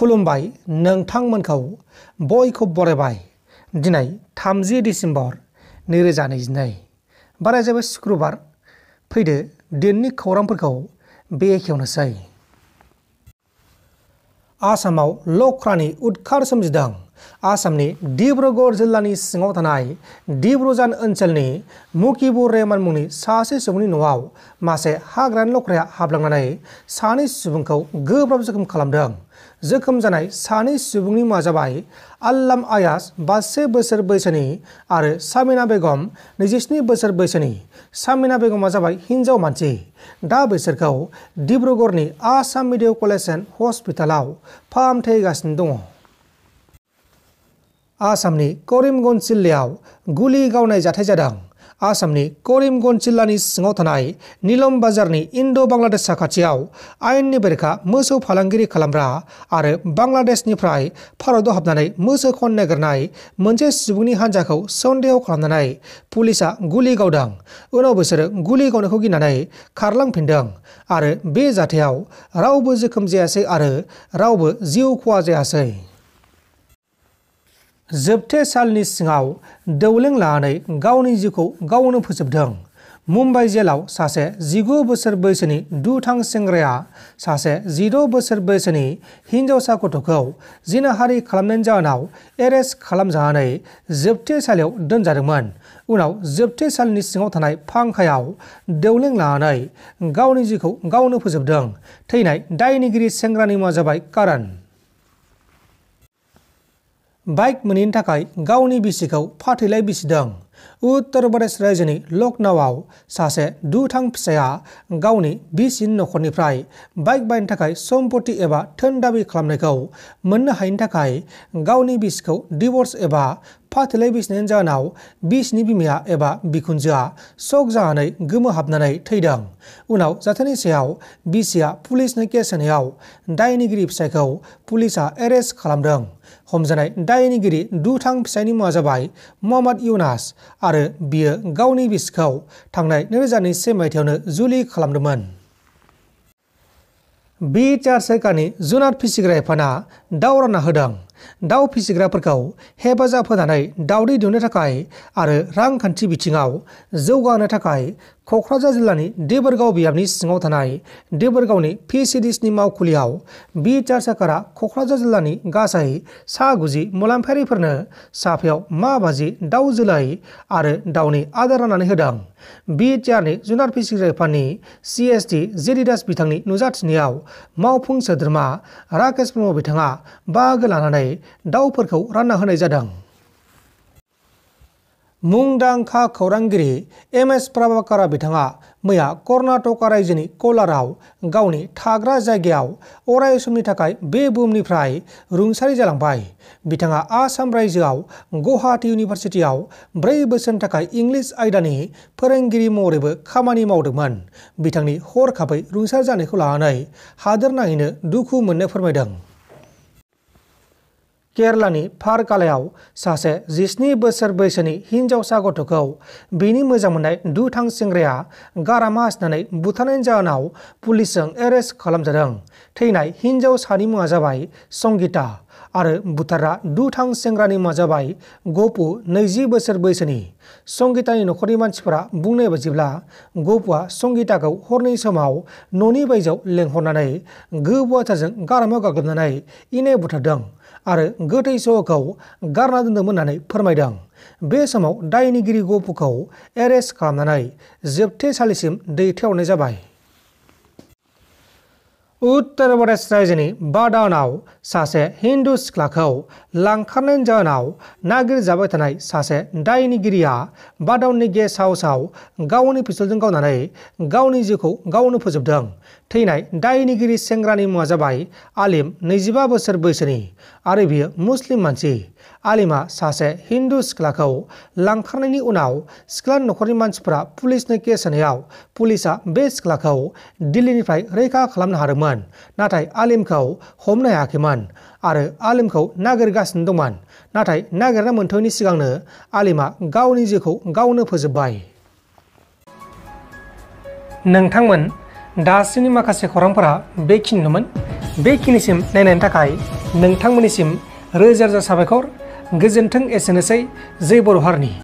खुलुमबाय नोंथांमोनखौ बयखौ बरायबाय दिनै 30 डिसेम्बर 2022 बारा जाबाय शुक्रबार फैदो दिननि खौरांफोरखौ बेखेवनोसै। आसामाव लख्रानि उदखार सोमजिदों। आसामनि डिब्रुगढ़ जिल्लानि सिङाव थानाय डिब्रुजान ओनसोलनि मुकिबुर रेहमान मुंनि सासे सुबुंनि न'आव मासे हाग्रानि लख्राया हाबलांनानै सानै सुबुंखौ गोब्राब जोखोम खालामदों। जोखोम जानाय सानै सुबुंनि मुङा जाबाय आल्लाम आयाज 52 बोसोर बैसोनि आरो सामिना बेगम 27 बोसोर बैसोनि। सामिना बेगमा जाबाय हिन्जाव मानसि। दा बिसोरखौ डिब्रुगढ़नि आसाम मेडिकेल कलेज एन्ड हस्पिटालाव फाहामथाय होगासिनो दङ। आसामनि करिमगन्ज जिल्लायाव गुलि गावनाय जाथाय जादों। आसामनि करिमगन्ज जिल्लानि सिङाव थानाय नीलम बाजारनि इन्ड' बांलादेश साखाथियाव आयेननि बेरेखा मोसौ फालांगिरि खालामग्रा आरो बांलादेशनिफ्राय भारताव हाबनानै मोसौ खावनो नागिरनाय मोनसे सुबुंनि हान्जाखौ सन्देह खालामनानै पुलिसा गुलि गावदों। उनाव बिसोरो गुलि गावनायखौ गिनानै खारलांफिनदों आरो बे जाथायाव रावबो जोखोम जायासै आरो रावबो जिउ खहा जायासै। जोबथेसालिनि सिङाव दौलें लानानै गावनि जिउखौ गावनो फोजोबदों। मुम्बाइ जेलाव सासे 19 बोसोर बैसोनि दुथां सेंग्राया सासे 16 बोसोर बैसोनि हिन्जावसा गथ'खौ जिनाहारि खालामनायनि जाहोनाव एरेस्ट खालामजानानै जोबथेसालियाव दोनजादोंमोन। उनाव जोबथेसालिनि सिङाव थानाय फांखायाव दौलें लानानै गावनि जिउखौ गावनो फोजोबदों। थैनाय दायनिगिरि सेंग्रानि मुङा जाबाय करण। बाइक मोनैनि थाखाय गावनि बिसिखौ फाथैलाइ बिसिदों। उत्तर प्रदेश रायजोनि लखनौआव सासे दुथां फिसाया गावनि बिसिनि नखरनिफ्राय बाइक बायनो थाखाय सम्पति एबा धोन दाबि खालामनायखौ मोननो हायैनि थाखाय गावनि बिसिखौ डिवोर्स एबा फाथैलाइ बिसिनायनि जाहोनाव बिसिनि बिमाया एबा बिकुनजोआ शक जानानै गोमोहाबनानै थैदों। उनाव जाथायनि सायाव बिसिया पुलिसनो केस होनायाव दायनिगिरि फिसायखौ पुलिसा एरेस्ट खालामदों। हमजानाय दायनिगिरि दुथां फिसायनि मुङा जाबाय मोहम्मद इउनास आरो बियो गावनि बिसिखौ थांनाय 2021 मायथाइयावनो जुलि खालामदोंमोन। बिटिआर सोरखारनि जुनार फिसिग्रा आफादा दाउ रानना होदों। दाउ फिसिग्राफोरखौ हेफाजाब होनानै दावदै दिहुननो थाखाय आरो रांखान्थि बिथिङाव जौगाहोनो थाखाय क'क्राझार जिल्लानि देबोरगाव बियाबनि सिङाव थानाय देबोरगावनि फिसिरिसनि मावखुलियाव बिटिआर सोरखारा क'क्राझार जिल्लानि गासै 90 मुलाम्फायारिफोरनो साफायाव बाजि दाउ जोलै आरो दाउनि आदार राननानै होदों। बिटिआरनि जुनार फिसिग्रा आफादनि CSD जेडि दास बिथांनि नुजाथिनायाव मावफुं सोद्रोमा राकेश ब्रह्म बिथाङा बाहागो लानानै दाउफोरखौ रानना होनाय जादों। मुंदांखा खौरांगिरि MS प्रभाकरा बिथाङा मैया कर्नाटक रायजोनि कलाराव गावनि थाग्रा जायगायाव अराय समनि थाखाय बे बुहुमनिफ्राय रुंसारि जालांबाय। बिथाङा आसाम रायजोआव गुवाहाटी इउनिभार्सिटियाव 4 बोसोरनि थाखाय इंलिश आयदानि फोरोंगिरि महरैबो खामानि मावदोंमोन। बिथांनि हरखाबै रुंसारि जानायखौ लानानै हादोरनाङैनो दुखु मोननो फोरमायदों। केरलानि फारकालायाव सासे 17 बोसोर बैसोनि हिन्जावसा गथ'खौ बिनि मोजां मोननाय दुथां सेंग्राया गारामा हासिनानै बुथारनायनि जाहोनाव पुलिसजों एरेस्ट खालामजादों। थैनाय हिन्जावसानि मुङा जाबाय संगिता आरो बुथारग्रा दुथां सेंग्रानि मुङा जाबाय गपु 20 बोसोर बैसोनि। संगितानि नखरनि मानसिफोरा बुंनाय बायदिब्ला गपुआ संगिताखौ हरनि समाव न'नि बायजोआव लेंहरनानै गोबौआथारजों गारामायाव गाग्लोबनानै इनाय बुथारदों आरो गोथै सह'खौ गारना दोन्दोंमोन होननानै फोरमायदों। बे समाव दायनिगिरि गपुखौ एरेस्ट खालामनानै जोबथेसालिसिम दैथायहरनाय जाबाय। उत्तर प्रदेश रायजोनि बादाउनाव सासे हिन्दु सिख्लाखौ लांखारनायनि जाहोनाव नागिरजाबाय थानाय सासे दायनिगिरिया बादाउननि गेस्ट हाउसआव गावनि पिस्तलजों गावनानै गावनि जिउखौ गावनो फोजोबदों। थैनाय दायनिगिरि सेंग्रानि मुङा जाबाय आलिम 25 बोसोर बैसोनि आरो बियो मुस्लिम मानसि। आलिमा सासे हिन्दु सिख्लाखौ लांखारनायनि उनाव सिख्लानि नखरनि मानसिफोरा पुलिसनो केस होनायाव पुलिसा बे सिख्लाखौ दिल्लीनिफ्राय रैखा खालामनो हादोंमोन। नाथाय आलिमखौ हमनो हायाखैमोन आरो आलिमखौ नागिरगासिनो दंमोन। नाथाय नागिरना मोनथ'यैनि सिगांनो आलिमा गावनि जिउखौ गावनो फोजोबबाय। नोंथांमोन दासिमनि माखासे खौरांफोरा बेखिनिनोमोन। बेखिनिसिम नायनायनि थाखाय नोंथांमोननिसिम रोजा रोजा साबायखर। गोजोन्थों। एसेनोसै। जै बर' हारिनि।